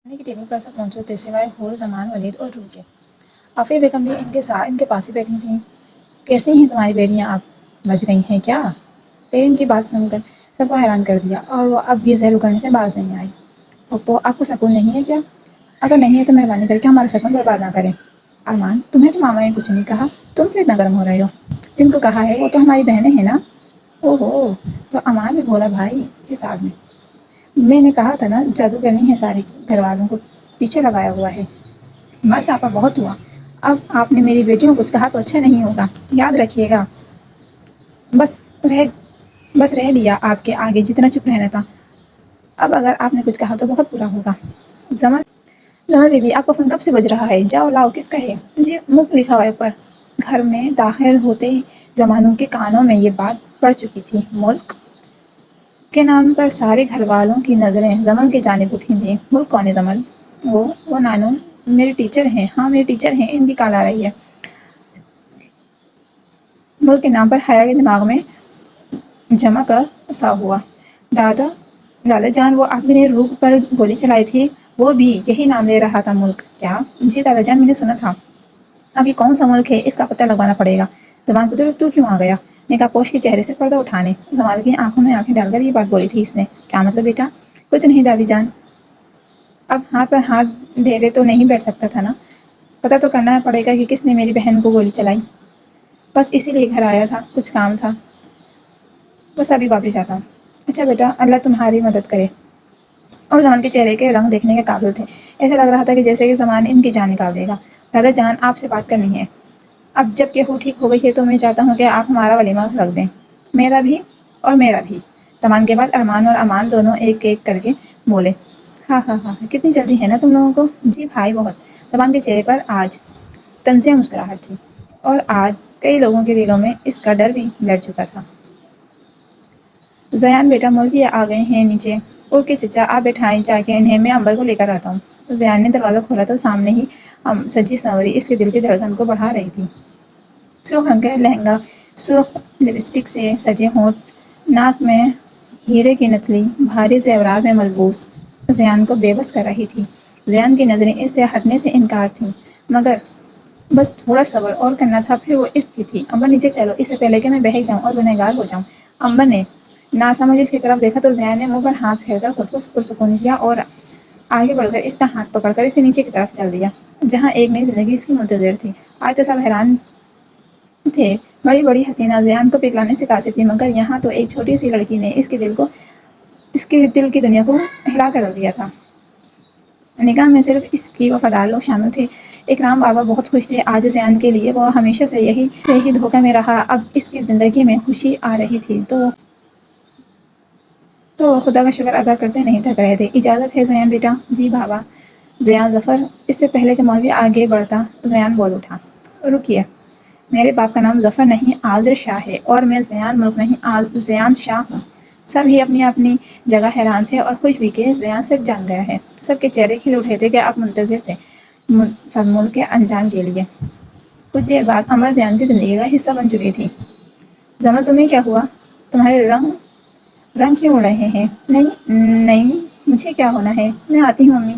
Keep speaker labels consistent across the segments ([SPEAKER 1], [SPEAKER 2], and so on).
[SPEAKER 1] کھانے کی ٹیبل پر سب موجود تھے سوائے حور زمان ولید اور روح کے۔ عافیہ بیگم بھی ان کے پاس ہی بیٹھی تھیں۔ کیسی ہیں تمہاری بیٹیاں؟ آپ بچ گئی ہیں کیا؟ ان کی بات سن کر سب کو حیران کر دیا اور وہ اب بھی زہر اگلنے سے باز نہیں آئی۔ پھپھو آپ کو سکون نہیں ہے کیا؟ اگر نہیں ہے تو مہربانی کر کے ہمارا سکون برباد نہ کریں۔ ارمان تمہیں تو ماما نے کچھ نہیں کہا، تم کیوں اتنا گرم ہو رہے ہو؟ جن کو کہا ہے وہ تو ہماری بہنیں ہیں نا۔ اوہو، تو امان بھی بولا بھائی کے ساتھ میں نے کہا تھا نا جادوگرنی ہے، سارے گھر والوں کو پیچھے لگایا ہوا ہے۔ بس آپا بہت ہوا، اب آپ نے میری بیٹیوں کو کچھ کہا تو اچھا نہیں ہوگا، یاد رکھیے گا۔ بس رہ لیا آپ کے آگے جتنا چپ رہنا تھا، اب اگر آپ نے کچھ کہا تو بہت برا ہوگا۔ زمر بی بی آپ کا فون کب سے بج رہا ہے؟ جاؤ لاؤ، کس کا ہے؟ جی مک لکھا ہوا ہے اوپر۔ گھر میں داخل ہوتے ہی زمانوں کے کانوں میں یہ بات پڑ چکی تھی۔ ملک کے نام پر سارے گھر والوں کی نظریں زمن کی جانب اٹھی تھیں۔ ملک کون ہے زمن؟ وہ نانو میرے ٹیچر ہیں۔ ہاں میرے ٹیچر ہیں، ان کی کال آ رہی ہے۔ ملک کے نام پر حیا کے دماغ میں جمع کا سا ہوا۔ دادا جان وہ آدمی نے روح پر گولی چلائی تھی، وہ بھی یہی نام لے رہا تھا، ملک۔ کیا؟ جی دادا جان، میں نے سنا تھا۔ اب یہ کون سا ملک ہے، اس کا پتہ لگوانا پڑے گا۔ زمان پتر تو کیوں آ گیا؟ نقاب پوش کے چہرے سے پردہ اٹھانے زمال کی آنکھوں میں آنکھیں ڈال کر یہ بات بولی تھی اس نے۔ کیا مطلب بیٹا؟ کچھ نہیں دادی جان، اب ہاتھ پر ہاتھ ڈھیرے تو نہیں بیٹھ سکتا تھا نا، پتہ تو کرنا پڑے گا کہ کس نے میری بہن کو گولی چلائی۔ بس اسی لیے گھر آیا تھا، کچھ کام تھا، بس ابھی واپس جاتا ہوں۔ اچھا بیٹا، اللہ تمہاری مدد کرے۔ اور زمان کے چہرے کے رنگ دیکھنے کے قابل تھے، ایسا لگ رہا تھا کہ جیسے کہ زمان ان کی جان نکال دے گا۔ دادا جان آپ سے بات کرنی ہے۔ اب جب کہ وہ ٹھیک ہو گئی ہے تو میں چاہتا ہوں کہ آپ ہمارا ولیمہ رکھ دیں، میرا بھی اور میرا بھی۔ زمان کے بعد ارمان اور امان دونوں ایک ایک کر کے بولے۔ ہاں ہاں ہاں، کتنی جلدی ہے نا تم لوگوں کو۔ جی بھائی بہت۔ زمان کے چہرے پر آج طنزیہ مسکراہٹ تھی، اور آج کئی لوگوں کے دلوں میں اس کا ڈر بھی بیٹھ چکا تھا۔ زیان بیٹا، مولوی آ گئے ہیں نیچے۔ اوکے چچا، آپ بٹھائیں جا کے انہیں، میں امبر کو لے کر آتا ہوں۔ زیان نے دروازہ کھولا تو سامنے ہی سجی سنوری اس کے دل کی دھڑکن کو بڑھا رہی تھی۔ سرخ رنگ کا لہنگا، سرخ لپسٹک سے سجے ہونٹ، ناک میں ہیرے کی نتھلی بھاری زیورات میں ملبوس زیان کو بے بس کر رہی تھی۔ زیان کی نظریں اس سے ہٹنے سے انکار تھیں، مگر بس تھوڑا صبر اور کرنا تھا، پھر وہ اس کی تھی۔ امبر نیچے چلو، اس سے پہلے کہ میں بہک جاؤں اور گنہگار ہو جاؤں۔ امبر نے ناسمجھ اس کی طرف دیکھا تو زیان نے منہ پر ہاتھ پھیر کر خود کو پرسکون کیا اور آگے بڑھ کر اس کا ہاتھ پکڑ کر اسے نیچے کی طرف چل دیا، جہاں ایک نئی زندگی اس کی منتظر تھی۔ آج تو سب حیران تھے، بڑی بڑی حسینہ زیان کو پگلانے سے قاصر تھی، مگر یہاں تو ایک چھوٹی سی لڑکی نے اس کے دل کی دنیا کو ہلا کر رکھ دیا تھا۔ نکاح میں صرف اس کی وفادار لوگ شامل تھے۔ اکرام بابا بہت خوش تھے، آج زیان کے لیے وہ ہمیشہ سے یہی دھوکے میں رہا، اب اس کی زندگی میں خوشی آ رہی تھی تو وہ خدا کا شکر ادا کرتے نہیں تھک رہے تھے۔ اجازت ہے زیان بیٹا؟ جی بابا۔ زیان ظفر، اس سے پہلے کہ مولوی آگے بڑھتا زیان بول اٹھا۔ رکیے، میرے باپ کا نام ظفر نہیں عاذر شاہ ہے، اور میں زیان ملک نہیں زیان شاہ ہوں۔ سب ہی اپنی اپنی جگہ حیران تھے اور خوش بھی کہ زیان سچ جان گیا ہے۔ سب کے چہرے کھل اٹھے تھے کہ اب منتظر تھے سب ملک کے انجام کے لیے۔ کچھ دیر بعد امر زیان کی زندگی کا حصہ بن چکی تھی۔ زمر تمہیں کیا ہوا؟ تمہارے رنگ کیوں اڑ رہے ہیں؟ نہیں مجھے کیا ہونا ہے، میں آتی ہوں امی۔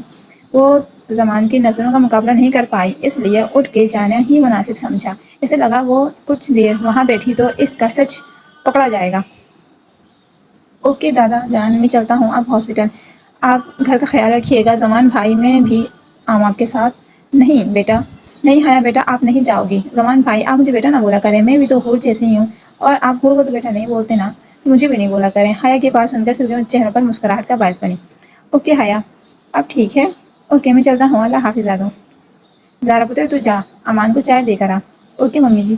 [SPEAKER 1] وہ زمان کی نظروں کا مقابلہ نہیں کر پائی، اس لیے اٹھ کے جانا ہی مناسب سمجھا۔ اسے لگا وہ کچھ دیر وہاں بیٹھی تو اس کا سچ پکڑا جائے گا۔ اوکے دادا جان، میں چلتا ہوں اب ہاسپٹل، آپ گھر کا خیال رکھیے گا۔ زمان بھائی، میں بھی آؤں آپ کے ساتھ؟ نہیں بیٹا، نہیں حیا بیٹا، آپ نہیں جاؤ گی۔ زمان بھائی، آپ مجھے بیٹا نہ بولا کریں، میں بھی تو حور جیسی ہی ہوں، اور آپ حور کو تو بیٹا نہیں بولتے نا، مجھے بھی نہیں بولا کریں۔ حیا کی بات سن کر سب کے چہروں پر مسکراہٹ کا باعث بنی۔ اوکے حیا، اب ٹھیک ہے؟ اوکے، میں چلتا ہوں، اللہ حافظ دادو۔ زارا پتر تو جا، امان کو چائے دے کر آ۔ اوکے ممی جی۔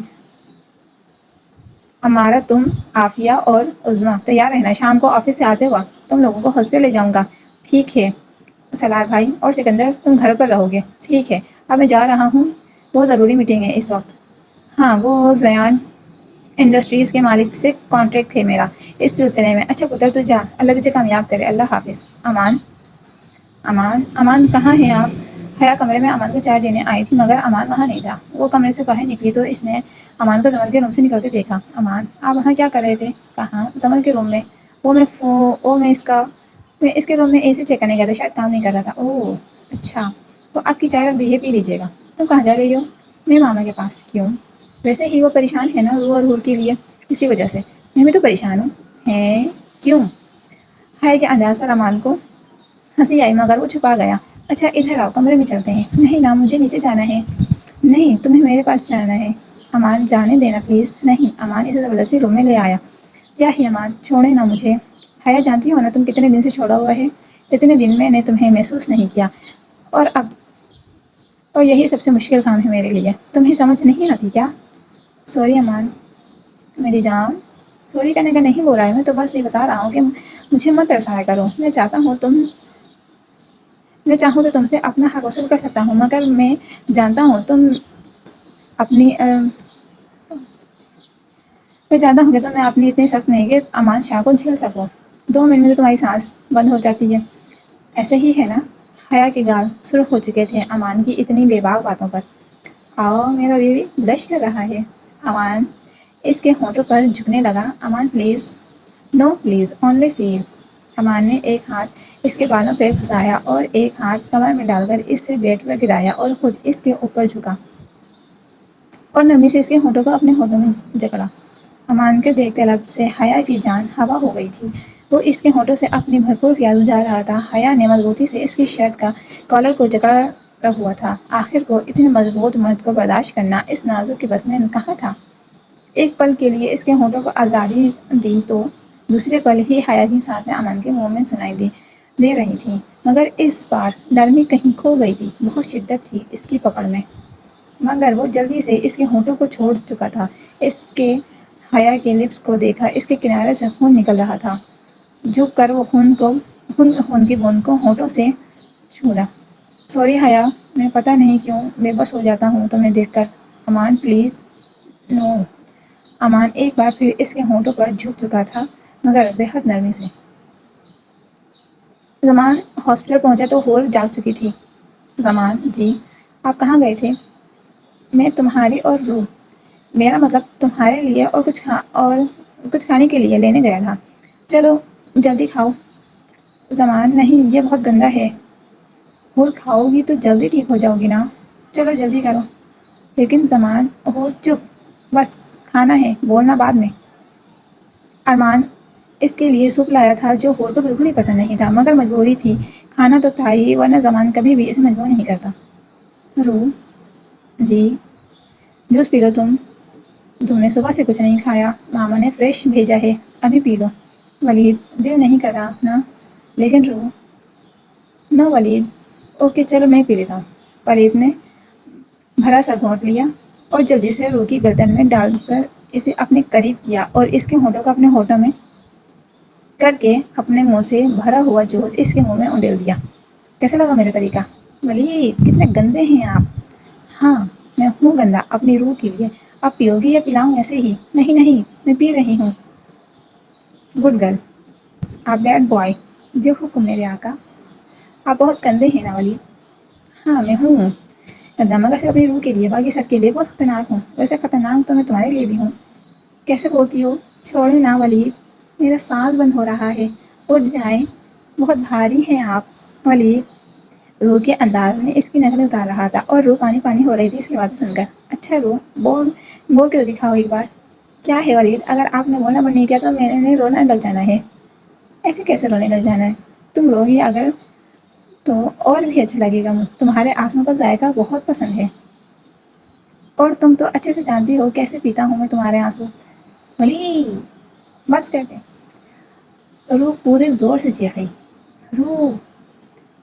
[SPEAKER 1] امارا، تم، عافیہ اور عظمیٰ تیار رہنا، شام کو آفس سے آتے وقت تم لوگوں کو ہاسپٹل لے جاؤں گا۔ ٹھیک ہے سلار بھائی، اور سکندر تم گھر پر رہو گے۔ ٹھیک ہے، اب میں جا رہا ہوں، بہت ضروری میٹنگ ہے اس وقت۔ ہاں، وہ زیان انڈسٹریز کے مالک سے کانٹریکٹ تھے میرا اس سلسلے میں۔ اچھا پتر تو جا، اللہ تجھے کامیاب کرے، اللہ حافظ۔ امان کہاں ہیں آپ؟ حیا کمرے میں امان کو چائے دینے آئی تھی، مگر امان وہاں نہیں تھا۔ وہ کمرے سے باہر نکلی تو اس نے امان کو زمل کے روم سے نکلتے دیکھا۔ امان، آپ وہاں کیا کر رہے تھے؟ کہاں؟ زمل کے روم میں۔ میں اس کے روم میں اے سی چیک کرنے گیا تھا، شاید کام نہیں کر رہا تھا۔ اوہ اچھا، تو آپ کی چائے رکھ دی ہے، پی لیجیے گا۔ تم کہاں جا رہی ہو؟ میں ماما کے پاس۔ کیوں؟ ویسے ہی وہ پریشان ہے نا روح اور حور کے لیے، اسی وجہ سے۔ میں بھی تو پریشان ہوں۔ ہیں؟ کیوں؟ ہائے کے انداز پر امان کو ہنسی آئی مگر وہ چھپا گیا۔ اچھا ادھر آؤ، کمرے میں چلتے ہیں۔ نہیں نا، مجھے نیچے جانا ہے۔ نہیں، تمہیں میرے پاس جانا ہے۔ امان جانے دینا پلیز۔ نہیں۔ امان اسے زبردستی روم میں لے آیا۔ کیا ہے امان، چھوڑے نا مجھے۔ حیا جانتی ہو نا تم کتنے دن سے چھوڑا ہوا ہے؟ اتنے دن میں نے تمہیں محسوس نہیں کیا، اور اب اور یہی سب سے مشکل کام ہے میرے لیے۔ تمہیں سمجھ نہیں آتی کیا؟ سوری امان، میری جان۔ سوری کرنے کا نہیں بولا ہے، میں تو بس یہ بتا رہا ہوں کہ مجھے مت ترسایا کرو۔ میں چاہوں تو تم سے اپنا حق وصول کر سکتا ہوں، مگر میں جانتا ہوں تم اپنی میں جانتا ہوں کہ تم میں اپنی اتنی سخت نہیں کہ امان شاہ کو جھیل سکو۔ 2 منٹ میں تو تمہاری سانس بند ہو جاتی ہے۔ ایسے ہی ہے نا؟ حیا کے گال سرخ ہو چکے تھے امان کی اتنی بے باک باتوں پر۔ آؤ میرا بیوی بلش کر رہا ہے۔ امان اس کے ہونٹوں پر جھکنے لگا۔ امان پلیز۔ نو پلیز، اونلی فیل۔ امان نے ایک ہاتھ اس کے بالوں پہ پھنسایا اور ایک ہاتھ کمر میں ڈال کر اسے بیڈ پر گرایا اور خود اس کے اوپر جھکا اور نرمی سے اس کے ہونٹوں کو اپنے ہونٹوں میں جکڑا۔ امان کے دیکھتے لب سے حیا کی جان ہوا ہو گئی تھی۔ وہ اس کے ہونٹوں سے اپنی بھرپور پیاس بجھا رہا تھا۔ حیا نے مضبوطی سے اس کی شرٹ کا کالر کو جکڑا ہوا تھا۔ آخر کو اتنے مضبوط مرد کو برداشت کرنا اس نازک کے بس میں کہاں تھا؟ ایک پل کے لیے اس کے ہونٹوں کو آزادی دی تو دوسرے پل ہی حیا کی سانسیں امان کے منہ میں سنائی دے رہی تھیں، مگر اس بار نرمی کہیں کھو گئی تھی۔ بہت شدت تھی اس کی پکڑ میں، مگر وہ جلدی سے اس کے ہونٹوں کو چھوڑ چکا تھا۔ اس کے حیا کے لپس کو دیکھا، اس کے کنارے سے خون نکل رہا تھا۔ جھک کر وہ خون کی بوند کو ہونٹوں سے چھوڑا۔ سوری حیا، میں پتہ نہیں کیوں بے بس ہو جاتا ہوں تمہیں دیکھ کر۔ امان پلیز۔ نو۔ امان ایک بار پھر اس کے ہونٹوں پر جھک چکا تھا، مگر بے حد نرمی سے۔ زمان ہاسپٹل پہنچا تو حور جاگ چکی تھی۔ زمان جی، آپ کہاں گئے تھے؟ میں تمہاری اور روح، میرا مطلب تمہارے لیے اور کچھ کھانے کے لیے لینے گیا تھا۔ چلو جلدی کھاؤ۔ زمان نہیں، یہ بہت گندا ہے۔ حور کھاؤ گی تو جلدی ٹھیک ہو جاؤ گی نا۔ چلو جلدی کرو۔ لیکن زمان، حور چپ، بس کھانا ہے، بولنا بعد میں۔ ارمان اس کے لیے سوپ لایا تھا جو حور کو بالکل ہی پسند نہیں تھا، مگر مجبوری تھی، کھانا تو تھا ہی، ورنہ زمان کبھی بھی اسے مجبور نہیں کرتا۔ روح جی، جوس پی لو تم نے صبح سے کچھ نہیں کھایا، ماما نے فریش بھیجا ہے، ابھی پی لو۔ ولید دل نہیں کر رہا نا؟ لیکن روح۔ نو ولید۔ اوکے چلو میں پی لیتا ہوں۔ ولید نے بھرا سا گھونٹ لیا اور جلدی سے روح کی گردن میں ڈال کر اسے اپنے قریب کیا اور اس کے ہونٹوں کو اپنے ہونٹوں میں کر کے اپنے منہ سے بھرا ہوا جوس اس کے منہ میں انڈیل دیا۔ کیسا لگا میرا طریقہ؟ ولید کتنے گندے ہیں آپ۔ ہاں میں ہوں گندا اپنی روح کے لیے۔ آپ پیو گی یا پلاؤں ایسے ہی؟ نہیں نہیں، میں پی رہی ہوں۔ گڈ گرل، آپ بیڈ بوائے۔ جو حکم میرے آقا۔ آپ بہت گندے ہیں نا ولید۔ ہاں میں ہوں گندا، مگر صرف اپنی روح کے لیے، باقی سب کے لیے بہت خطرناک ہوں۔ ویسے خطرناک تو میں تمہارے لیے بھی ہوں۔ کیسے بولتی ہو؟ چھوڑے نا ولید، میرا سانس بند ہو رہا ہے، اٹھ جائیں، بہت بھاری ہیں آپ۔ ولید روح کے انداز میں اس کی نقلیں اتار رہا تھا اور روح پانی پانی ہو رہی تھی اس کی باتیں سن کر۔ اچھا روح، بول کے تو دکھاؤ ایک بار۔ کیا ہے ولید، اگر آپ نے بولنا بند نہیں کیا تو میں نے رونا لگ جانا ہے۔ ایسے کیسے رونے لگ جانا ہے؟ تم رو گی اگر تو اور بھی اچھا لگے گا، تمہارے آنسوؤں کا ذائقہ بہت پسند ہے، اور تم تو اچھے سے جانتی ہو کیسے پیتا ہوں میں تمہارے آنسو۔ ولید بس کر دے۔ روح پورے زور سے چیخی۔ روح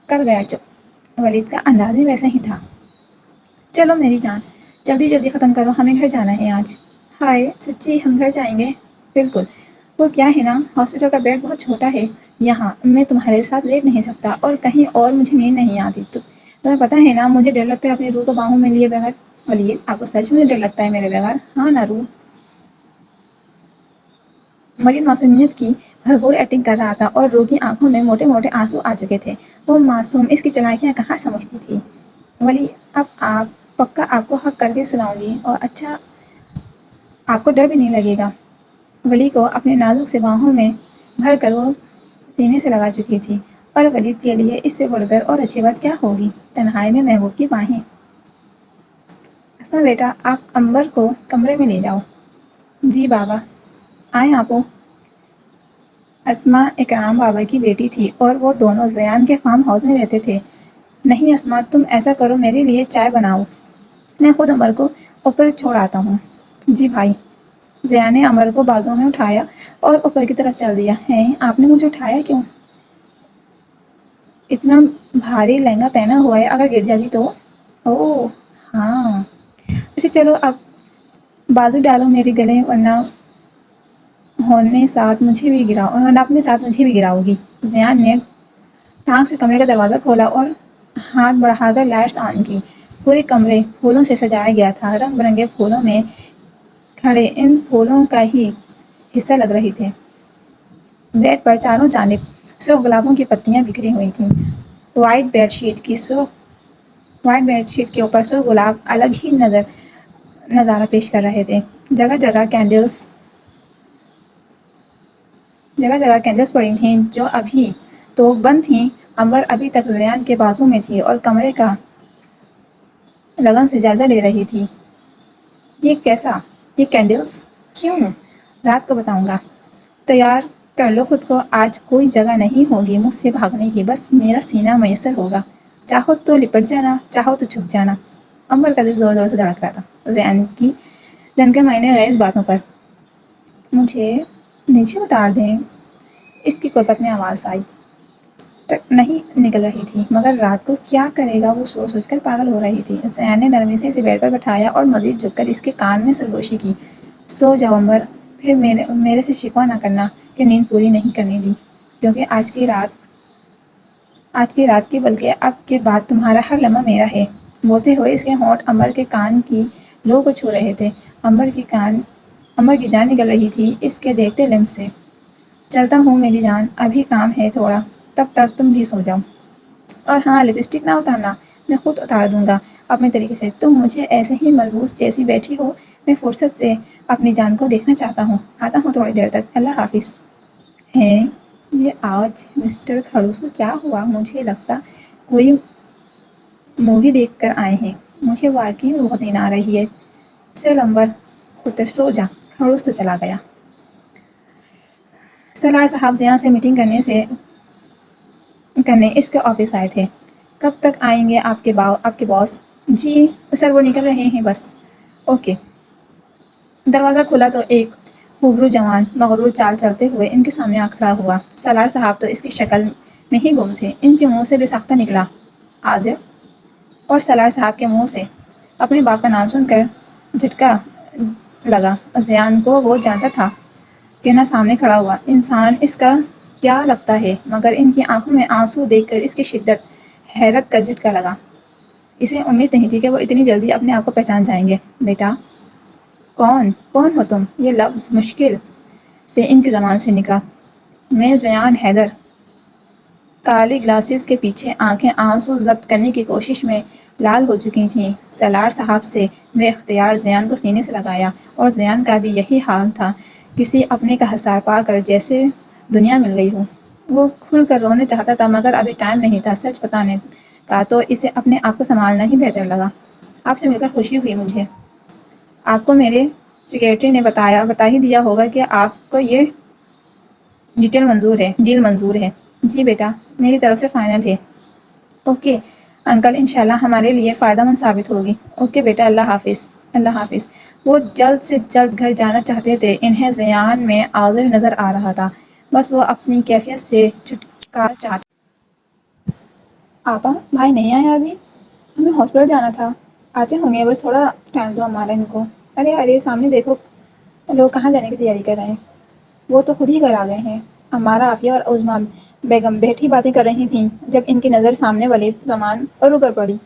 [SPEAKER 1] کر گیا چپ۔ ولید کا انداز بھی ویسا ہی تھا۔ چلو میری جان، جلدی جلدی ختم کرو، ہمیں گھر جانا ہے آج۔ ہائے سچی ہم گھر جائیں گے؟ بالکل۔ وہ کیا ہے نا، ہاسپٹل کا بیڈ بہت چھوٹا ہے یہاں، میں تمہارے ساتھ لیٹ نہیں سکتا، اور کہیں اور مجھے نیند نہیں آتی، تمہیں پتہ ہے نا مجھے ڈر لگتا ہے اپنی روح کو باہوں میں لیے بغیر۔ ولید آپ کو سچ میں ڈر لگتا ہے میرے بغیر؟ ہاں نا روح؟ ولید معصومیت کی بھرپور ایکٹنگ کر رہا تھا اور روح کی آنکھوں میں موٹے موٹے آنسو آ چکے تھے۔ وہ معصوم اس کی چالاکیاں کہاں سمجھتی تھی۔ ولی اب آپ پکا آپ کو حق کر کے سناؤں گی، اور اچھا آپ کو ڈر بھی نہیں لگے گا۔ ولی کو اپنے نازک سے باہوں میں بھر کر وہ سینے سے لگا چکی تھی اور ولید کے لیے اس سے بڑھ کر اور اچھی بات کیا ہوگی؟ تنہائی میں محبوب کی باہیں۔ اسما بیٹا، آپ عنبر کو کمرے میں لے جاؤ۔ جی بابا۔ آئیں آپو۔ اسما اکرام بابا کی بیٹی تھی اور وہ دونوں زیان کے فارم ہاؤس میں رہتے تھے۔ نہیں اسما، تم ایسا کرو، میرے لیے چائے بناؤ، میں خود عمر کو اوپر چھوڑ آتا ہوں۔ جی بھائی۔ زیان نے عمر کو بازو میں اٹھایا اور اوپر کی طرف چل دیا۔ ہیں، آپ نے مجھے اٹھایا کیوں؟ اتنا بھاری لہنگا پہنا ہوا ہے، اگر گر جاتی تو؟ اوہ ہاں، اسے چلو اب بازو ڈالو میرے گلے، ورنہ اپنے ساتھ مجھے بھی گراؤ گی۔ زیان نے ٹانگ سے کمرے کا دروازہ کھولا اور ہاتھ بڑھا کر لائٹس آن کی۔ پورے کمرے پھولوں سے سجایا گیا تھا، رنگ برنگے پھولوں میں کھڑے ان پھولوں کا ہی حصہ لگ رہے تھے۔ بیڈ پر چاروں جانب سرخ گلابوں کی پتیاں بکھری ہوئی تھیں۔ وائٹ بیڈ شیٹ کے اوپر سرخ گلاب الگ ہی نظارہ پیش کر رہے تھے۔ جگہ جگہ کینڈلز پڑی تھیں جو ابھی تو بند تھیں۔ عنبر ابھی تک زیان کے بازو میں تھی اور کمرے کا لگن سے جائزہ لے رہی تھی۔ یہ کیسا؟ یہ کینڈلز؟ کیوں؟ رات کو بتاؤں گا۔ تیار کر لو خود کو، آج کوئی جگہ نہیں ہوگی مجھ سے بھاگنے کی، بس میرا سینہ میسر ہوگا، چاہو تو لپٹ جانا، چاہو تو چھپ جانا۔ عمر کا دل زور زور سے دھڑک رہا تھا زیان کی دھنکے معنی خیز باتوں پر۔ مجھے نیچے اتار دیں، اس کی قربت میں آواز آئی۔ تک نہیں نکل رہی تھی، مگر رات کو کیا کرے گا وہ سوچ سوچ کر پاگل ہو رہی تھی۔ زیان نے نرمی سے اسے بیڈ پر بٹھایا اور مزید جھک کر اس کے کان میں سرگوشی کی۔ سو جاؤ عمر، پھر میرے سے شکوہ نہ کرنا کہ نیند پوری نہیں کرنے دی، کیونکہ آج کی رات کی بلکہ اب کے بعد تمہارا ہر لمحہ میرا ہے۔ بولتے ہوئے اس کے ہونٹ عمر کے کان کی لو کو چھو رہے تھے۔ عمر کی جان نکل رہی تھی اس کے دیکھتے لمح سے۔ چلتا ہوں میری جان، ابھی کام ہے تھوڑا، تب تک تم بھی سو جاؤ۔ اور ہاں، لپسٹک نہ اتارنا، میں خود اتار دوں گا اپنے طریقے سے، تم مجھے ایسے ہی ملبوس جیسی بیٹھی ہو، میں فرصت سے اپنی جان کو دیکھنا چاہتا ہوں۔ آتا ہوں تھوڑی دیر تک، اللہ حافظ۔ ہیں، یہ آج مسٹر کھڑوس کو کیا ہوا؟ مجھے لگتا کوئی مووی دیکھ کر آئے ہیں، مجھے واقعی میں بہت نیند آ رہی ہے۔ چل عمر، پتر سو جا۔ کھڑوس تو چلا گیا۔ سالار صاحب زیان سے میٹنگ کرنے اس کے آفس آئے تھے۔ کب تک آئیں گے آپ کے باس؟ جی سر، وہ نکل رہے ہیں بس۔ اوکے۔ دروازہ کھلا تو ایک خوبرو جوان مغرور چال چلتے ہوئے ان کے سامنے آ کھڑا ہوا۔ سالار صاحب تو اس کی شکل میں ہی گم تھے، ان کے منہ سے بے ساختہ نکلا آذر، اور سالار صاحب کے منہ سے اپنے باپ کا نام سن کر جھٹکا لگا۔ زیان کو وہ جانتا تھا کہ نہ سامنے کھڑا ہوا انسان اس کا کیا لگتا ہے، مگر ان کی آنکھوں میں آنسو دیکھ کر اس کی شدت حیرت کا جھٹکا لگا۔ اسے امید نہیں تھی کہ وہ اتنی جلدی اپنے آپ کو پہچان جائیں گے۔ بیٹا، کون ہو تم؟ یہ لفظ مشکل سے ان کی زبان سے نکلا۔ میں زیان حیدر۔ کالے گلاسز کے پیچھے آنکھیں آنسو ضبط کرنے کی کوشش میں لال ہو چکی تھیں۔ سالار صاحب سے بے اختیار زیان کو سینے سے لگایا، اور زیان کا بھی یہی حال تھا، کسی اپنے کا حصار پا کر جیسے دنیا مل گئی ہو۔ وہ کھل کر رونے چاہتا تھا، مگر ابھی ٹائم نہیں تھا سچ بتانے کا، تو اسے اپنے آپ کو سنبھالنا ہی بہتر لگا۔ آپ سے مل کر خوشی ہوئی مجھے۔ آپ کو میرے سیکریٹری نے بتا ہی دیا ہوگا کہ آپ کو یہ ڈیل منظور ہے۔ جی بیٹا، میری طرف سے فائنل ہے۔ اوکے انکل، انشاءاللہ ہمارے لیے فائدہ مند ثابت ہوگی۔ اوکے بیٹا، اللہ حافظ۔ اللہ حافظ۔ وہ جلد سے جلد گھر جانا چاہتے تھے۔ انہیں زیان میں آذر نظر آ رہا تھا، بس وہ اپنی کیفیت سے چھٹکارا چاہتے۔ آپا، بھائی نہیں آیا ابھی؟ ہمیں ہاسپٹل جانا تھا۔ آتے ہوں گے، بس تھوڑا ٹائم دو ہمارا ان کو۔ ارے سامنے دیکھو، لوگ کہاں جانے کی تیاری کر رہے ہیں۔ وہ تو خود ہی گھر آ گئے ہیں۔ ہمارا عافیہ اور عظمیٰ بیگم بیٹھی باتیں کر رہی تھیں، جب ان کی نظر سامنے ولید زمان اور اوپر پڑی۔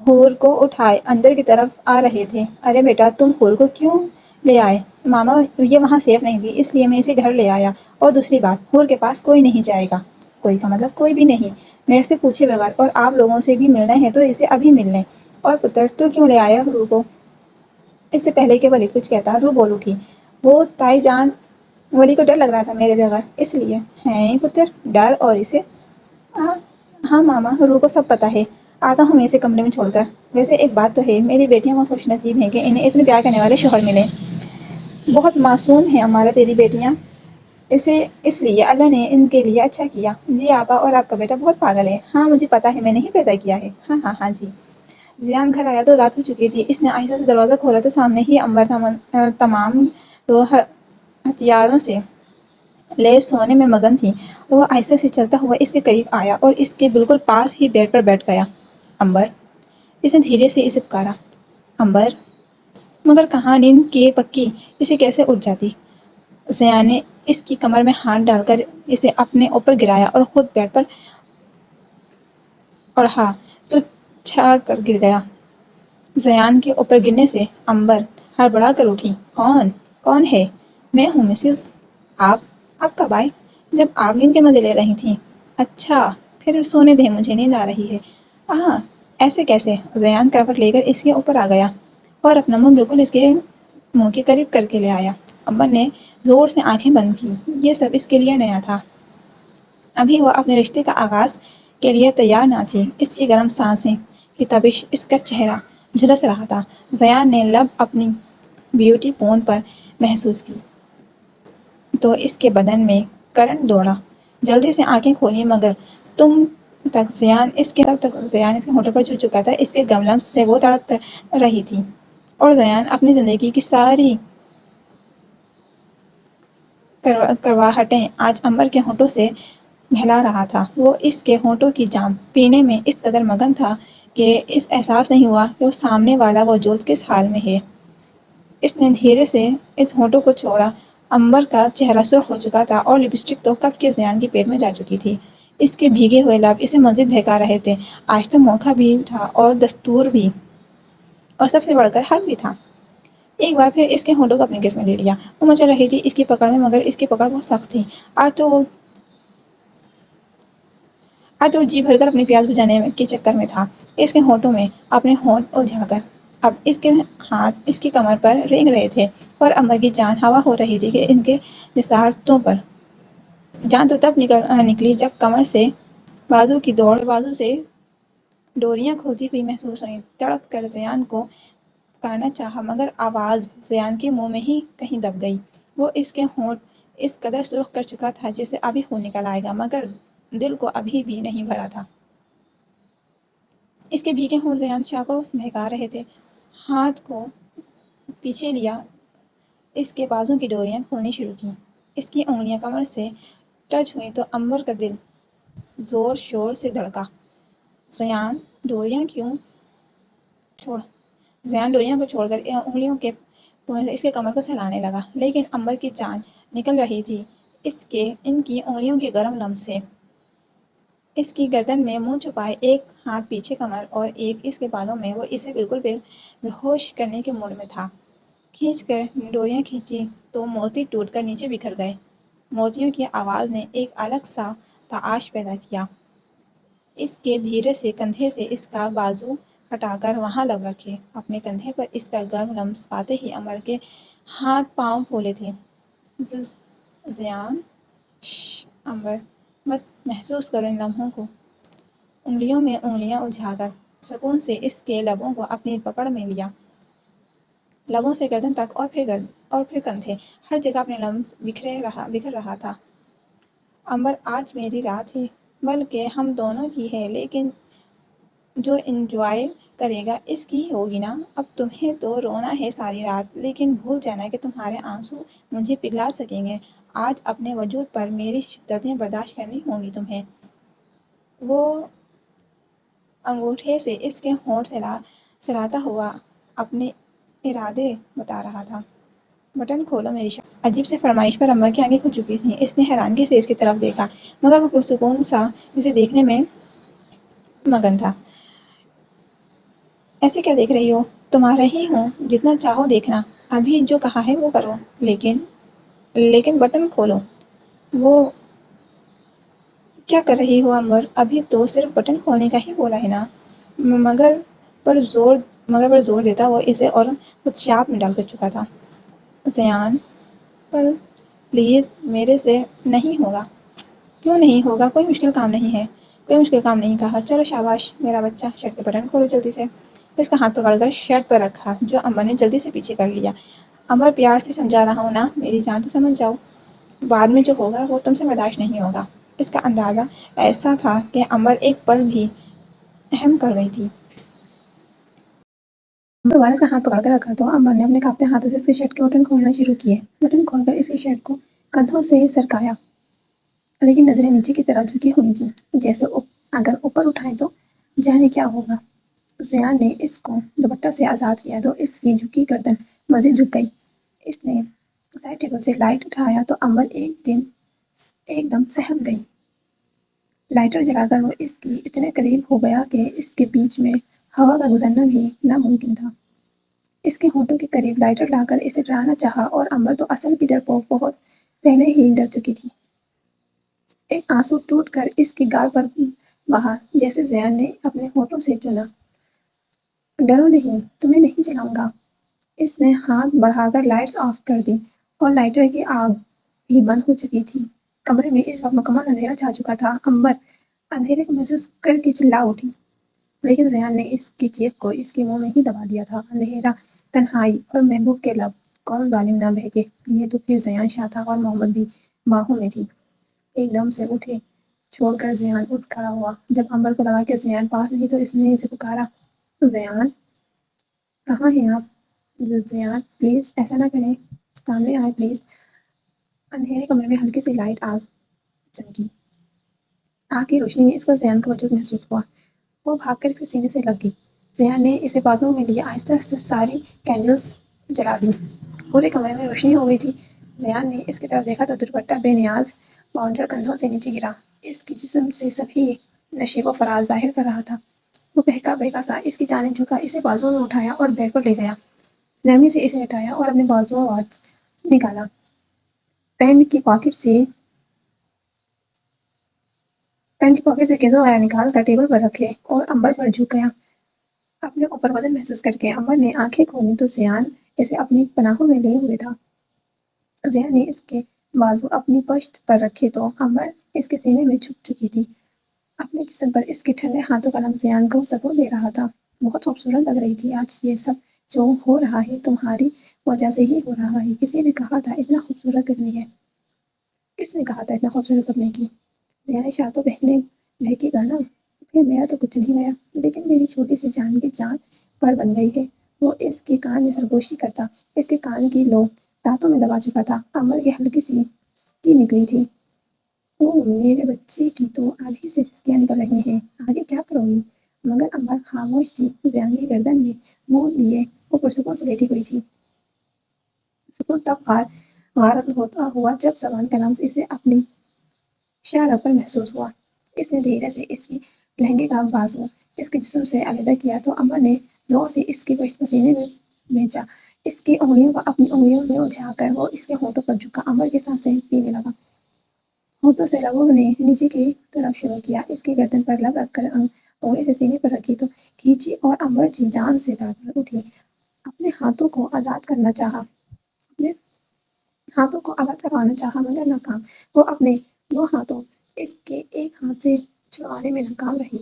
[SPEAKER 1] حور کو اٹھائے اندر کی طرف آ رہے تھے۔ ارے بیٹا، تم حور کو کیوں لے آئے؟ ماما، یہ وہاں سیف نہیں تھی، اس لیے میں اسے گھر لے آیا۔ اور دوسری بات، حور کے پاس کوئی نہیں جائے گا۔ کوئی کا مطلب کوئی بھی نہیں، میرے سے پوچھے بغیر، اور آپ لوگوں سے بھی ملنا ہے تو اسے ابھی مل لیں۔ اور پتر، تو کیوں لے آیا حور کو؟ اس سے پہلے کہ ولید کچھ کہتا، روح بول اٹھی۔ وہ تائی جان، ولی کو ڈر لگ رہا تھا میرے بغیر، اس لیے۔ ہیں پتر، ڈر اور اسے ہاں ہاں ماما، روح کو سب پتہ ہے، آتا ہوں میں اسے کمرے میں چھوڑ کر۔ ویسے ایک بات تو ہے، میری بیٹیاں بہت خوش نصیب ہیں کہ انہیں اتنے پیار کرنے والے شوہر ملے۔ بہت معصوم ہیں ہمارا تیری بیٹیاں، اسے اس لیے اللہ نے ان کے لیے اچھا کیا۔ جی آپا، اور آپ کا بیٹا بہت پاگل ہے۔ ہاں مجھے پتا ہے، میں نے ہی پیدا کیا ہے۔ ہاں ہاں ہاں جی۔ زیان گھر آیا تو رات ہو چکی تھی۔ اس نے آہستہ سے دروازہ کھولا تو سامنے ہی امبر تھا، تمام تو ہتھیاروں سے لیس سونے میں مگن تھی۔ وہ آہستہ سے چلتا ہوا اس کے قریب آیا اور اس کے بالکل پاس ہی بیڈ پر بیٹھ گیا۔ امبر، اس نے دھیرے سے اسے پکارا۔ امبر، مگر کہاں نیند کی پکی اسے کیسے اٹھ جاتی۔ زیان نے اس کی کمر میں ہاتھ ڈال کر اسے اپنے اوپر گرایا اور خود بیڈ پر اڑھا تو چھا کر گر گیا۔ زیان کے اوپر گرنے سے امبر ہڑبڑا کر اٹھی۔ کون؟ کون ہے؟ میں ہوں مسز۔ آپ کب آئے؟ جب آپ نیند کے مزے لے رہی تھیں۔ اچھا، پھر سونے دیں، مجھے نیند آ رہی ہے۔ ایسے کیسے؟ زیان کروٹ لے کر اس کے اوپر آ گیا اور اپنا منہ بالکل اس کے منہ کے قریب کر کے لے آیا۔ امبر نے زور سے آنکھیں بند کی۔ یہ سب اس کے لیے نیا تھا۔ ابھی وہ اپنے رشتے کا آغاز کے لیے تیار نہ تھی۔ اس کی گرم سانسیں کی تپش اس کا چہرہ جھلس رہا تھا۔ زیان نے لب اپنی بیوٹی پون پر محسوس کی تو اس کے بدن میں کرنٹ دوڑا۔ جلدی سے آنکھیں کھولی مگر تب تک زیان اس کے ہونٹوں پر چھو چکا تھا۔ اس کے گم لمس سے وہ تڑپ رہی تھی اور زیان اپنی زندگی کی ساری کرواہٹیں آج امبر کے ہونٹوں سے بہلا رہا تھا۔ وہ اس کے ہونٹوں کی جام پینے میں اس قدر مگن تھا کہ اس احساس نہیں ہوا کہ وہ سامنے والا وجود کس حال میں ہے۔ اس نے دھیرے سے اس ہونٹوں کو چھوڑا۔ امبر کا چہرہ سرخ ہو چکا تھا اور لپسٹک تو کب کے زیان کی پیٹ میں جا چکی تھی۔ اس کے بھیگے ہوئے لب اسے مزید بہکا رہے تھے۔ آج تو موقع بھی تھا اور دستور بھی، اور سب سے بڑھ کر حق بھی تھا۔ ایک بار پھر اس کے ہونٹوں کو اپنی گرفت میں لے لیا۔ وہ مچل رہی تھی اس کی پکڑ میں مگر اس کی پکڑ بہت سخت تھی۔ آج تو وہ جی بھر کر اپنی پیاس بجھانے کے چکر میں تھا۔ اس کے ہونٹوں میں اپنے ہونٹ الجھا کر اب اس کے ہاتھ اس کی کمر پر رینگ رہے تھے اور امبر کی جان ہوا ہو رہی تھی کہ ان کے جسارتوں پر۔ جان تو تب نکلی جب کمر سے بازو سے ڈوریاں کھلتی ہوئی محسوس ہوئیں۔ تڑپ کر زیان کو پکارنا چاہا مگر آواز زیان کے منہ میں ہی کہیں دب گئی۔ وہ اس کے ہونٹ اس قدر سرخ کر چکا تھا جیسے ابھی خون نکل آئے گا مگر دل کو ابھی بھی نہیں بھرا تھا۔ اس کے بھیگے ہونٹ زیان شاہ کو بہکا رہے تھے۔ ہاتھ کو پیچھے لیا، اس کے بازو کی ڈوریاں کھولنی شروع کی۔ اس کی انگلیاں کمر سے ٹچ ہوئیں تو امبر کا دل زور شور سے دھڑکا۔ زیان ڈوریاں کو چھوڑ کر انگلیوں کے پوئنٹ سے اس کے کمر کو سہلانے لگا لیکن امبر کی جان نکل رہی تھی ان کی انگلیوں کے گرم لمس سے۔ اس کی گردن میں منہ چھپائے ایک ہاتھ پیچھے کمر اور ایک اس کے بالوں میں، وہ اسے بالکل بے ہوش کرنے کے موڈ میں تھا۔ کھینچ کر ڈوریاں کھینچی تو موتی ٹوٹ کر نیچے بکھر گئے۔ موتیوں کی آواز نے ایک الگ سا تعاش پیدا کیا۔ اس کے دھیرے سے کندھے سے اس کا بازو ہٹا کر وہاں لب رکھے۔ اپنے کندھے پر اس کا گرم لمس پاتے ہی امبر کے ہاتھ پاؤں پھولے تھے۔ زیان، شش امبر، بس محسوس کرو ان لمحوں کو۔ انگلیوں میں انگلیاں الجھا کر سکون سے اس کے لبوں کو اپنی پکڑ میں لیا۔ لبوں سے گردن تک اور پھر کندھے، ہر جگہ اپنے لمس بکھر رہا تھا۔ امبر، آج میری رات ہے، بلکہ ہم دونوں کی ہے، لیکن جو انجوائے کرے گا اس کی ہی ہوگی نا۔ اب تمہیں تو رونا ہے ساری رات، لیکن بھول جانا کہ تمہارے آنسو مجھے پگھلا سکیں گے۔ آج اپنے وجود پر میری شدتیں برداشت کرنی ہوں گی تمہیں۔ وہ انگوٹھے سے اس کے ہونٹ سہلاتا ہوا اپنے ارادے بتا رہا تھا۔ بٹن کھولو میری شان۔ عجیب سے فرمائش پر امبر کی آنکھیں کھل چکی تھیں۔ اس نے حیرانگی سے اس کی طرف دیکھا مگر وہ پرسکون سا اسے دیکھنے میں مگن تھا۔ ایسے کیا دیکھ رہی ہو؟ تمہارا ہی ہوں، جتنا چاہو دیکھنا۔ ابھی جو کہا ہے وہ کرو۔ لیکن بٹن کھولو۔ وہ کیا کر رہی ہو امبر؟ ابھی تو صرف بٹن کھولنے کا ہی بولا ہے نا۔ مگر پر زور دیتا وہ اسے اور خدشات میں ڈال چکا تھا۔ زیان، پر پلیز میرے سے نہیں ہوگا۔ کیوں نہیں ہوگا؟ کوئی مشکل کام نہیں ہے۔ کوئی مشکل کام نہیں کہا، چلو شاباش میرا بچہ، شرٹ کے بٹن کھولو جلدی سے۔ اس کا ہاتھ پکڑ کر شرٹ پر رکھا جو امبر نے جلدی سے پیچھے کر لیا۔ امبر پیار سے سمجھا رہا ہوں نا میری جان، تو سمجھ جاؤ، بعد میں جو ہوگا وہ تم سے برداشت نہیں ہوگا۔ اس کا اندازہ ایسا تھا کہ امبر ایک پل بھی اہم کر گئی تھی۔ دوبارہ سے ہاتھ پکڑ کر رکھا تو امبر نے اپنے کانپتے ہاتھوں سے اس کی شرٹ کے بٹن کھولنا شروع کیے۔ بٹن کھول کر اس کی شرٹ کو کندھوں سے سرکایا، لیکن نظریں نیچے کی طرف جھکی ہوئی تھیں، جیسے اگر اوپر اٹھائے تو جانے کیا ہوگا۔ زیان نے اس کو دوپٹہ سے آزاد کیا تو اس کی جھکی گردن مزید جھک گئی۔ اس نے سائڈ ٹیبل سے لائٹ اٹھایا تو امبر ایک دم سہم گئی۔ لائٹر جلا کر وہ اس کی اتنے قریب ہو گیا کہ اس کے بیچ میں ہوا کا گزرنا بھی ناممکن تھا۔ اس کے ہونٹوں کے قریب لائٹر لا کر اسے ڈرانا چاہا اور امبر تو اصل کی ڈرپوک بہت پہلے ہی ڈر چکی تھی۔ ایک آنسو ٹوٹ کر اس کی گال پر بہا جیسے زیان نے اپنے ہونٹوں سے چنا۔ ڈرو نہیں، تمہیں نہیں جلاؤں گا۔ اس نے ہاتھ بڑھا کر لائٹس آف کر دی اور لائٹر کی آگ بھی بند ہو چکی تھی۔ کمرے میں اس وقت مکمل اندھیرا چھا چکا تھا۔ امبر اندھیرے کو محسوس کر کے چلا اٹھی، لیکن زیان نے اس کی چیخ کو اس کے منہ میں ہی دبا دیا تھا۔ اندھیرا، تنہائی اور محبوب کے لب، کون ظالم نہ بہکے۔ یہ تو پھر زیان شاہ تھا اور محبت بھی باہوں میں تھی۔ ایک دم سے اٹھے چھوڑ کر زیان اٹھ کھڑا ہوا۔ جب امبر کو لگا کہ زیان پاس نہیں تو اس نے اسے پکارا، زیان، کہاں ہیں آپ؟ زیان، پلیز ایسا نہ کریں، سامنے آئیں پلیز۔ اندھیرے کمرے میں ہلکی سی لائٹ آگ چمکی۔ آگ کی روشنی میں اس کو زیان کا وجود محسوس ہوا۔ وہ بھاگ کر اس کے سینے سے لگ گئی۔ زیان نے اسے بازوؤں میں لیا، آہستہ آہستہ ساری کینڈلز جلا دیں۔ پورے کمرے میں روشنی ہو گئی تھی۔ زیان نے اس کی طرف دیکھا تو دوپٹہ بے نیاز باؤنڈر کندھوں سے نیچے گرا، اس کے جسم سے سبھی نشیب و فراز ظاہر کر رہا تھا۔ وہ بہکا بہکا سا اس کی جانب جھکا، اسے بازوؤں میں اٹھایا اور بیڈ پر لے گیا۔ نرمی سے اسے ہٹایا اور اپنے بازوؤں آواز نکالا۔ پینٹ کی پاکٹ سے کیسا وغیرہ نکال کر ٹیبل پر رکھے اور امبر پر جھک گیا۔ اپنے اوپر وزن محسوس کر کے امبر نے آنکھیں کھولی تو زیان اسے اپنی پناہوں میں لیے ہوئے تھا۔ زیان نے اس کے بازو اپنی پشت پر رکھے تو امبر اس کے سینے میں چھپ چکی تھی۔ اپنے جسم پر اس کے ٹھنڈے ہاتھوں کا نم زیان کو سکون دے رہا تھا۔ بہت خوبصورت لگ رہی تھی آج۔ یہ سب جو ہو رہا ہے تمہاری وجہ سے ہی ہو رہا ہے۔ کسی نے کہا تھا اتنا خوبصورت لگنے ہے۔ کس نے کہا تھا اتنا خوبصورت لگنے کی؟ زیان شاہ تو بہکے گا نا۔ پھر میرا تو کچھ نہیں گیا، لیکن میری چھوٹی سی جان کی جان پر بن گئی ہے۔ وہ اس کے کان میں سرگوشی کرتا، اس کے کان کی لو دانتوں میں دبا چکا تھا۔ امبر کی ہلکی سی سسکی نکلی تھی۔ اوہ، میرے بچے کی تو ابھی سے سسکیاں نکل رہی ہیں، آگے کیا کرو گی؟ مگر امبر خاموش تھی۔ زیان کی گردن میں منہ لیے وہ پرسکون سے لیٹی ہوئی تھی۔ سکون تب غارت ہوتا ہوا جب زبان کا لمس اسے اپنی شاہ پر محسوس ہوا۔ اس نے دھیرے سے اس کی لہنگے کا بازو اس کے جسم سے علیحدہ کیا تو امبر نے زور سے اس کی پشت پسینے میں بھیجا۔ اس کی انگلیوں کو اپنی انگلیوں میں الجھا کر وہ اس کے ہونٹوں پر جھکا، امبر کی سانسیں پینے لگا۔ ہونٹوں سے لبوں نے نیچے کی طرف شروع کیا، اس کی گردن پر لب رکھ کر انگلی سے سینے پر رکھی تو کھینچی اور امبر جی جان سے تڑپ کر اٹھی۔ اپنے ہاتھوں کو آزاد کروانا چاہا مگر ناکام۔ وہ اپنے دو ہاتھوں اس کے ایک ہاتھ سے چھڑوانے میں ناکام رہی۔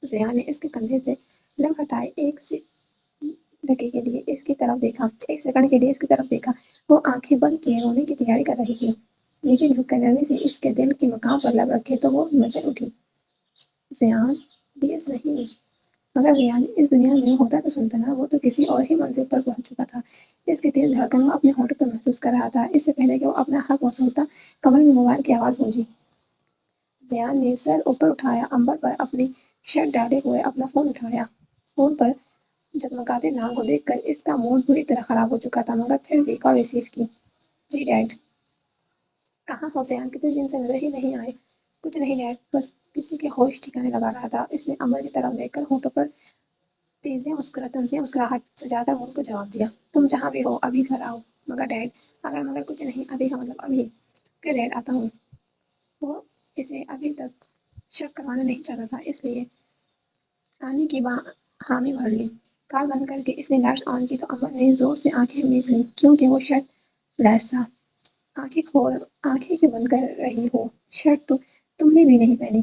[SPEAKER 1] زیان نے اس کے کندھے سے لب ہٹائے ایک سیکنڈ کے لیے اس کی طرف دیکھا۔ وہ آنکھیں بند کیے رونے کی تیاری کر رہی تھی۔ نیچے جھک کر نرمی سے اس کے دل کے مقام پر لب رکھے تو وہ مچل اٹھی۔ زیان، پلیز نہیں۔ مگر زیان اس دنیا میں ہوتا تو سنتا نا، وہ تو کسی اور ہی منزل پر پہنچ چکا تھا۔ اس کی تیز دھڑکن وہ اپنے ہونٹوں پر محسوس کر رہا تھا۔ اس سے پہلے کہ وہ اپنا حق وصولتا کمرے میں موبائل کی آواز گونجی۔ زیان نے سر اوپر اٹھایا، امبر پر اپنی شرٹ ڈالے ہوئے اپنا فون اٹھایا۔ فون پر جگمگاتے نام کو دیکھ کر اس کا موڈ بری طرح خراب ہو چکا تھا، مگر پھر بھی کال ریسیو کی۔ جی ڈیڈ۔ کہاں ہو زیان؟ کتنے دن سے نظر ہی نہیں آئے۔ کچھ نہیں ڈیڈ، بس کسی کے ہوش ٹھکانے لگا رہا تھا۔ اس نے امبر کی طرف دیکھ کر ہونٹوں پر طنزیہ مسکراہٹ سجا کر ان کو جواب دیا، تم جہاں بھی ہو ابھی گھر آؤ۔ مگر ڈیڈ، مگر کچھ نہیں، ابھی کا مطلب ابھی۔ اوکے ڈیڈ، آتا ہوں۔ وہ اسے ابھی تک شک کروانا نہیں چاہتا تھا، اس لیے آنے کی حامی بھر لی۔ کال بند کر کے اس نے لائٹس آن کی تو امبر نے زور سے آنکھیں میچ لیں کیونکہ وہ شرٹ لیس تھا۔ آنکھیں کیوں بند کر رہی ہو؟ شرٹ تو تم نے بھی نہیں پہنی۔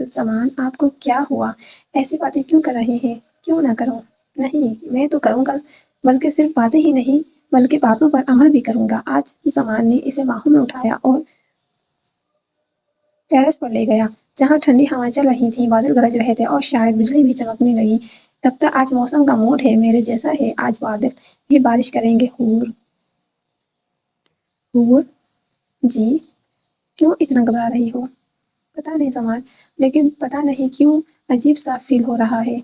[SPEAKER 1] زمان آپ کو کیا ہوا؟ ایسی باتیں کیوں کر رہے ہیں؟ کیوں نہ کروں؟ نہیں میں تو کروں گا، بلکہ صرف باتیں ہی نہیں بلکہ باتوں پر عمل بھی کروں گا۔ آج زمان نے اسے باہوں میں اٹھایا اور ٹیرس پر لے گیا جہاں ٹھنڈی ہوائیں چل رہی تھیں، بادل گرج رہے تھے اور شاید بجلی بھی چمکنے لگی۔ لگتا آج موسم کا موڈ ہے میرے جیسا ہے، آج بادل بھی بارش کریں گے۔ ہور ہور جی کیوں اتنا گھبرا رہی ہو؟ پتہ نہیں زمان، لیکن پتہ نہیں کیوں عجیب سا فیل ہو رہا ہے۔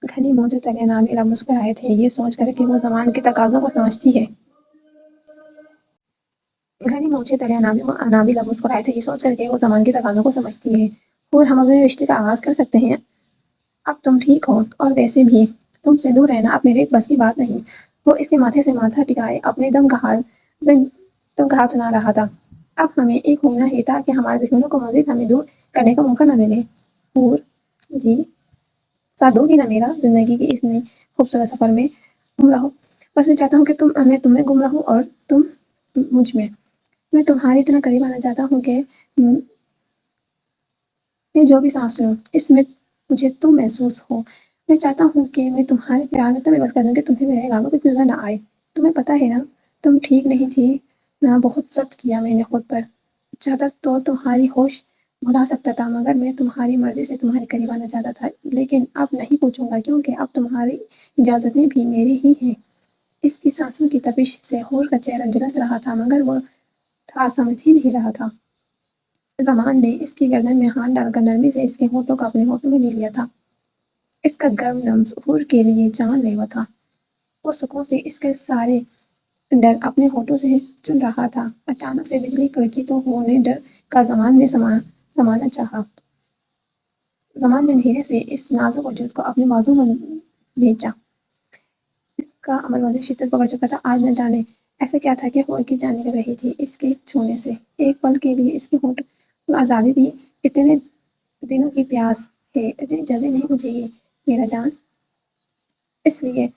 [SPEAKER 1] گھنی موجوں تلے نابینا مسکرائے تھے، یہ سوچ کر کہ وہ زمان کے تقاضوں کو سمجھتی ہے۔ گھنی مونچھیں تلے نابینا مسکرائے تھے، یہ سوچ کر کہ وہ زمان کے تقاضوں کو سمجھتی ہے۔ اور ہم اپنے رشتے کا آغاز کر سکتے ہیں۔ اب تم ٹھیک ہو، اور ویسے بھی تم سے دور رہنا اب میرے بس کی بات نہیں۔ وہ اس کے ماتھے سے ماتھا ٹکائے اپنے دم کا حال سنا رہا تھا۔ اب ہمیں ایک ہونا ہے تاکہ ہمارے دشمنوں کو مزید ہمیں دور کرنے کا موقع نہ ملے۔ اور جی ساتھ دو گی نا میرا زندگی کے اس نئے خوبصورت سفر میں؟ گم رہو، بس میں چاہتا ہوں کہ تم میں گم رہو اور تم مجھ میں تمہارے اتنا قریب آنا چاہتا ہوں کہ میں جو بھی سانس لوں اس میں مجھے تم محسوس ہو۔ میں چاہتا ہوں کہ میں تمہارے پیار میں تب بس کر دوں کہ تمہیں میرے علاوہ کوئی نظر نہ آئے۔ تمہیں پتہ ہے نا تم ٹھیک نہیں تھی نا، بہت ضبط کیا میں نے خود پر۔ چاہتا تو تمہاری ہوش بھلا سکتا تھا، مگر میں تمہاری مرضی سے تمہارے قریب آنا چاہتا تھا۔ لیکن اب نہیں پوچھوں گا کیونکہ اب تمہاری اجازتیں بھی میری ہی ہیں۔ اس کی سانسوں کی تپش سے ہور کا چہرہ جھلس رہا تھا، مگر وہ تھا سمجھ ہی نہیں رہا تھا۔ زمان نے اس کی گردن میں ہاتھ ڈال کر نرمی سے اس کے ہونٹوں کو اپنے ہونٹوں میں لے لیا تھا۔ اس کا گرم لمس ہور کے لیے جان لیوا تھا۔ وہ سکون سے اس کے سارے ڈر اپنے ہونٹوں سے چن رہا تھا۔ اچانک سے بجلی کڑکی تو ہور نے ڈر کا زمان میں سمانا چاہا۔ زمان نے دھیرے سے اس نازک وجود کو اپنے بازو میں بھیجا۔ اس کا عمل مزید شدت پکڑ چکا تھا۔ آج نہ جانے ایسا کیا تھا کہ ہور کی جان نکل رہی تھی اس کے چھونے سے۔ ایک پل کے لیے اس کے ہونٹ کو آزادی دی۔ اتنے دنوں کی پیاس ہے، اتنی جلدی نہیں بجھے گی میرا جان۔ اس لیے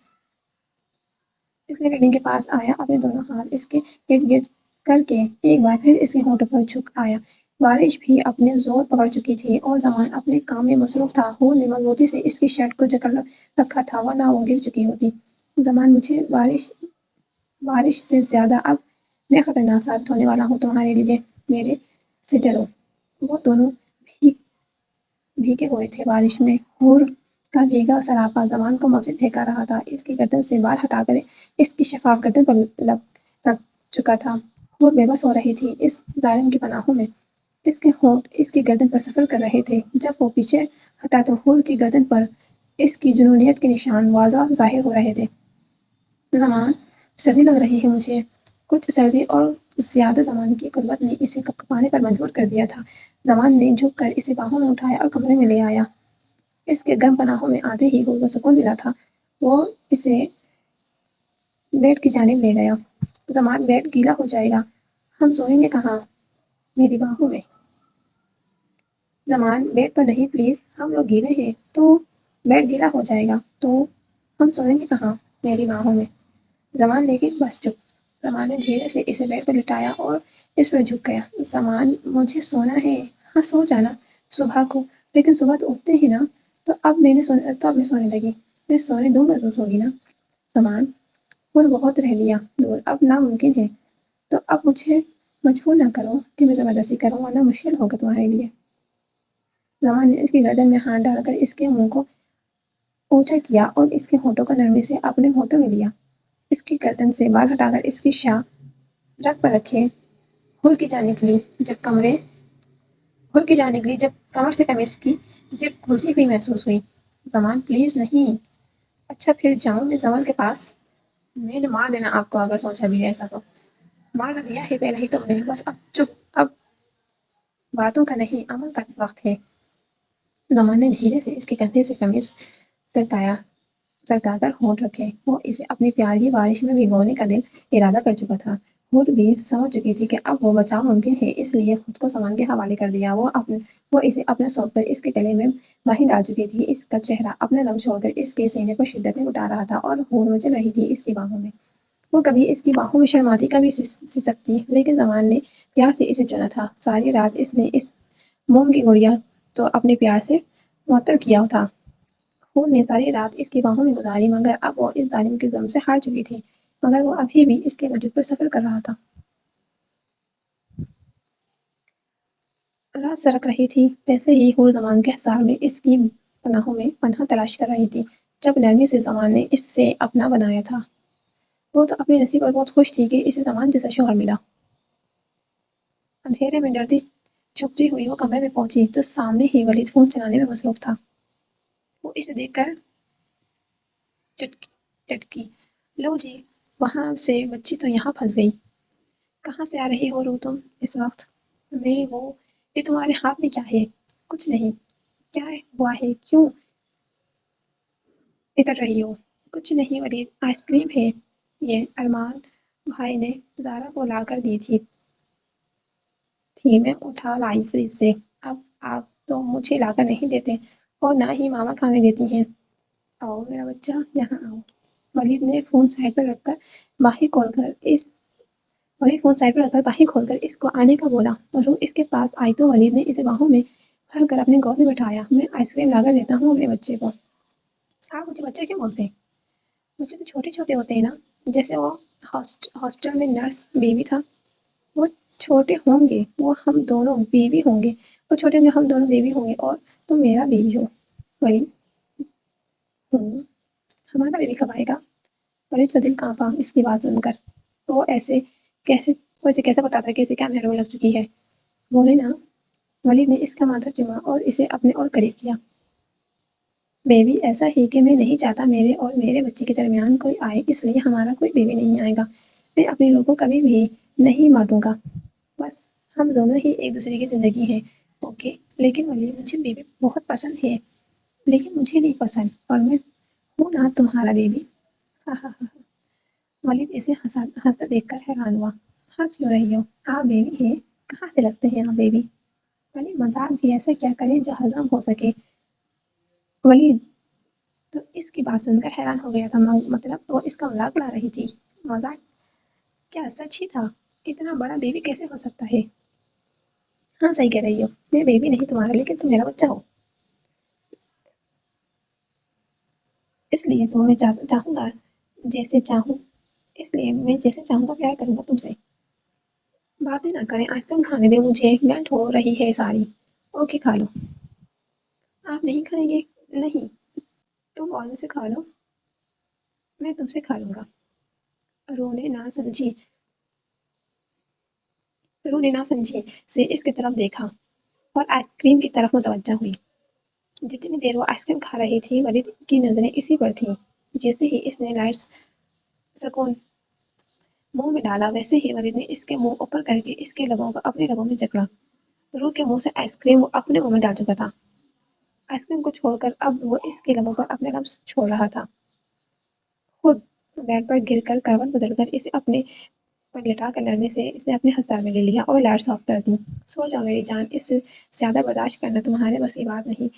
[SPEAKER 1] ریڈنگ کے پاس آیا، اپنے دونوں ہاتھ اس کے ارد گرد کر کے ایک بار پھر اس کے ہونٹوں پر جھک آیا۔ بارش بھی اپنے زور پکڑ چکی تھی اور زمان اپنے کام میں مصروف تھا۔ ہور نے مضبوطی سے اس کی شرٹ کو جکڑ رکھا تھا ورنہ وہ گر چکی ہوتی۔ زمان مجھے بارش سے زیادہ اب میں خطرناک ثابت ہونے والا ہوں تمہارے لیے، میرے سے ڈرو۔ وہ دونوں بھیگے ہوئے تھے بارش میں۔ ہور کا بھیگا سراپا زمان کو مزید بہکا رہا تھا۔ اس کی گردن سے بال ہٹا کر اس کی شفاف گردن پر رکھ چکا تھا۔ ہور بے بس ہو رہی تھی اس ظالم کی پناہوں میں۔ اس کے ہونٹ اس کی گردن پر سفر کر رہے تھے۔ جب وہ پیچھے ہٹا تو ہور کی گردن پر اس کی جنونیت کے نشان واضح ظاہر ہو رہے تھے۔ زمان سردی لگ رہی ہے مجھے۔ کچھ سردی اور زیادہ زمان کی قربت نے اسے کپکپانے پر مجبور کر دیا تھا۔ زمان نے جھک کر اسے باہوں میں اٹھایا اور کمرے میں لے آیا۔ اس کے گرم پناہوں میں آتے ہی ہور کو سکون ملا تھا۔ وہ اسے بیڈ کی جانب لے گیا۔ زمان بیڈ گیلا ہو جائے گا، ہم سوئیں گے کہاں؟ میری باہوں میں۔ زمان بیڈ پر نہیں پلیز، ہم لوگ گیلے ہیں تو بیڈ گیلا ہو جائے گا تو ہم سوئیں گے کہاں؟ میری باہوں میں۔ زمان لیکن بس چپ۔ زمان نے دھیرے سے اسے بیڈ پر لٹایا اور اس پر جھک گیا۔ زمان مجھے سونا ہے۔ ہاں سو جانا صبح کو، لیکن صبح تو اٹھتے ہیں نا۔ تو اب میں سونے لگی۔ میں سونے دوں گا تو سوگی نا؟ زمان اور بہت رہ لیا دور، اب ناممکن ہے۔ تو اب مجھے مجبور نہ کرو کہ میں زبردستی کروں ورنہ مشکل ہوگا تمہارے لیے۔ زمان نے اس کی گردن میں ہاتھ ڈال کر اس کے منہ کو اونچا کیا اور اس کے ہونٹوں کو نرمی سے اپنے ہونٹوں میں لیا۔ اس کی گردن سے بال ہٹا کر اس کی شاہ رگ پر رکھے۔ ہور کی جان نکلی جب کمر سے قمیص کی زپ کھلتی ہوئی محسوس ہوئی۔ زمان پلیز نہیں۔ اچھا پھر جاؤں میں زمل کے پاس؟ میں نے مار دینا آپ کو اگر سوچا بھی ایسا تو۔ مار تو دیا ہے پہلے ہی تم نے، بس اب چپ۔ اب باتوں کا نہیں عمل کا وقت ہے۔ زمان نے دھیرے سے اس کے کندھے سے قمیص سرکا کر ہونٹ رکھے۔ وہ اسے اپنی پیار کی بارش میں بھگونے کا دل ارادہ کر چکا تھا۔ ہور بھی سمجھ چکی تھی کہ اب وہ بچاؤ ممکن ہے، اس لیے خود کو زمان کے حوالے کر دیا۔ وہ اسے اپنا سونپ کر اس کے گلے میں باہیں ڈال چکی تھی۔ اس کا چہرہ اپنا لب چھوڑ کر اس کے سینے پر شدت میں لٹا رہا تھا اور ہور مچل رہی تھی اس کی باہوں میں۔ وہ کبھی اس کی باہوں میں شرماتی، کبھی سسکتی، لیکن زمان نے پیار سے اسے چنا تھا۔ ساری رات اس نے اس موم کی گڑیا تو اپنے پیار سے معطر کیا تھا۔ خون نے ساری رات اس کی باہوں میں گزاری مگر اب وہ اس ظالم کے ظلم سے ہار چکی تھی، مگر وہ ابھی بھی اس کے وجود پر سفر کر رہا تھا۔ رات سرک رہی تھی، ویسے ہی ہور زمان کے حصار میں اس کی پناہوں میں پناہ تلاش کر رہی تھی جب نرمی سے زمان نے اس سے اپنا بنایا تھا۔ وہ تو اپنے نصیب پر بہت خوش تھی کہ اسے زمان جیسا شوہر ملا۔ اندھیرے میں ڈرتی چھپتی ہوئی وہ کمرے میں پہنچی تو سامنے ہی ولید فون چلانے میں مصروف تھا۔ وہ اسے دیکھ کر ٹٹکی، لو جی، وہاں سے بچی تو یہاں پھنس گئی۔ کہاں سے آ رہی ہو رو تم اس وقت؟ میں وہ، یہ تمہارے ہاتھ میں کیا ہے؟ کچھ نہیں۔ کیا ہوا ہے؟ کیوں اکڑ رہی ہو؟ کچھ نہیں ولید، آئس کریم ہے، یہ ارمان بھائی نے زارا کو لا کر دی تھی، میں اٹھا لائی فریج سے۔ اب آپ تو مجھے لا کر نہیں دیتے اور نہ ہی ماما کھانے دیتی ہیں۔ آؤ میرا بچہ، یہاں آؤ۔ ولید نے فون سائیڈ پر رکھ کر باہیں کھول کر اس کو آنے کا بولا اور وہ اس کے پاس آئی تو ولید نے اسے باہوں میں بھر کر اپنے گود میں بٹھایا۔ میں آئس کریم لا کر دیتا ہوں اپنے بچے کو۔ آپ مجھے بچہ کیوں بولتے ہیں؟ بچے تو چھوٹے چھوٹے ہوتے ہیں نا، جیسے وہ ہاسپٹل میں نرس بیبی تھا، وہ چھوٹے ہوں گے، وہ ہم دونوں بیوی ہوں گے، وہ چھوٹے ہوں گے، ہم دونوں بیوی ہوں گے، اور تم میرا بیوی ہو۔ ولید، ہمارا بیبی کب آئے گا؟ ولید کا دل کانپا اس کی بات سن کر۔ وہ اسے کیسے بتاتا کہ اسے کیا محرومی لگ چکی ہے؟ بولے نا۔ ولید نے اس کا ماتھا چوما اور اسے اپنے اور قریب کیا۔ بیبی ایسا ہی کہ میں نہیں چاہتا میرے اور میرے بچے کے درمیان کوئی آئے، اس لیے ہمارا کوئی بیبی نہیں آئے گا۔ میں اپنے روح کو کبھی بھی نہیں بانٹوں گا، بس ہم دونوں ہی ایک دوسرے کی زندگی ہیں، اوکے؟ لیکن ولید، مجھے بیبی بہت پسند ہے، لیکن مجھے نہیں پسند، اور میں ہوں نا تمہارا بیبی۔ ہاں ہاں ہاں۔ ولید اسے ہنستا دیکھ کر حیران ہوا۔ ہنس کیوں رہی ہو؟ آپ بیبی ہیں؟ کہاں سے لگتے ہیں آپ بیبی؟ ولید، مذاق بھی ایسا کیا کریں جو ہضم ہو سکے؟ ولید تو اس کی بات سن کر حیران ہو گیا تھا، مطلب وہ اس کا مذاق اڑا رہی تھی؟ مذاق کیا سچ ہی تھا؟ اتنا بڑا بیبی کیسے ہو سکتا ہے؟ ہاں صحیح کہہ رہی ہو، میں بیبی نہیں تمہارا، لیکن تم میرا بچہ ہو، اس لیے تو میں چاہوں گا جیسے چاہوں اس لیے میں جیسے چاہوں گا پیار کروں گا تم سے۔ باتیں نہ کریں، آئس کریم کھانے دے مجھے، میلٹ ہو رہی ہے ساری۔ اوکے کھا لو۔ آپ نہیں کھائیں گے؟ نہیں، تم اور سے کھا لو، میں تم سے کھا لوں گا۔ رونے نہ سمجھی سے اس کی طرف دیکھا اور آئس کریم کی طرف متوجہ ہوئی۔ جتنی دیر وہ آئس کریم کھا رہی تھی ولید کی نظریں اسی پر تھیں۔ جیسے ہی اس نے لائٹس سکون منہ میں ڈالا، ویسے ہی ولید نے اس کے منہ اوپر کر کے اس کے لبوں کو اپنے لبوں میں جکڑا۔ روح کے منہ سے آئس کریم وہ اپنے منہ میں ڈال چکا تھا۔ آئس کریم کو چھوڑ کر اب وہ اس کے لبوں پر اپنے لمس چھوڑ رہا تھا۔ خود بیڈ پر گر کر کروٹ بدل کر اسے اپنے پر لٹا کر نرمی سے اس نے اپنے ہستار میں لے لیا اور لائٹس آف کر دی۔ سو جاؤ میری جان، اس سے زیادہ برداشت کرنا تمہارے بس کی بات نہیں۔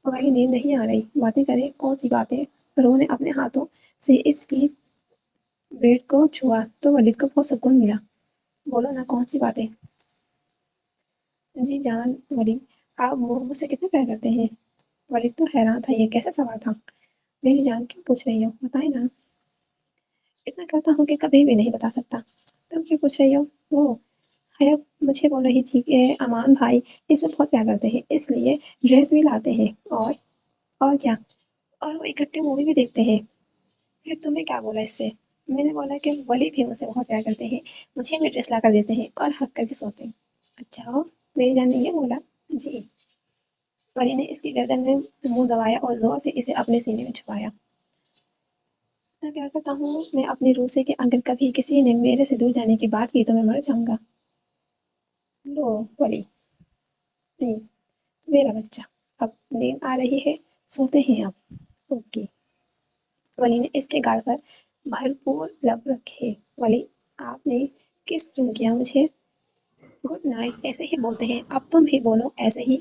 [SPEAKER 1] تمہاری نیند نہیں آ رہی؟ باتیں کریں، کون سی باتیں؟ روح نے اپنے ہاتھوں سے اس کی بریڈ کو چھوا تو ولید کو بہت سکون ملا۔ بولو نا، کون سی باتیں؟ جی جان ولید، آپ مجھ سے کتنے پیار کرتے ہیں؟ ولید تو حیران تھا، یہ کیسا سوال تھا؟ میری جان کیوں پوچھ رہی ہو؟ بتائیں نا۔ اتنا کرتا ہوں کہ کبھی بھی نہیں بتا سکتا۔ تم کیوں پوچھ رہی ہو؟ وہ حیا مجھے بول رہی تھی کہ امان بھائی اسے بہت پیار کرتے ہیں، اس لیے ڈریس بھی لاتے ہیں، اور کیا، اور وہ اکٹھے مووی بھی دیکھتے ہیں۔ پھر تمہیں کیا بولا اس سے؟ میں نے بولا کہ ولی بھی مجھ سے بہت پیار کرتے ہیں، مجھے بھی ڈریس لا کر دیتے ہیں اور حق کر کے سوتے ہیں۔ اچھا، میری جان نے یہ بولا؟ جی۔ ولی نے اس کی گردن میں منہ دبایا اور زور سے اسے اپنے سینے میں چھپایا۔ اتنا پیار کرتا ہوں میں اپنی روح سے کہ اگر کبھی کسی نے میرے سے دور جانے کی بات کی تو میں مر جاؤں گا۔ لو ولی، نہیں تو میرا بچہ، اب نیند آ رہی ہے، سوتے ہیں آپ؟ اوکے۔ ولی نے اس کے گال پر بھرپور لب رکھے۔ ولی، آپ نے کس کیوں کیا مجھے؟ گڈ نائٹ ایسے ہی بولتے ہیں، اب تم بھی بولو ایسے ہی۔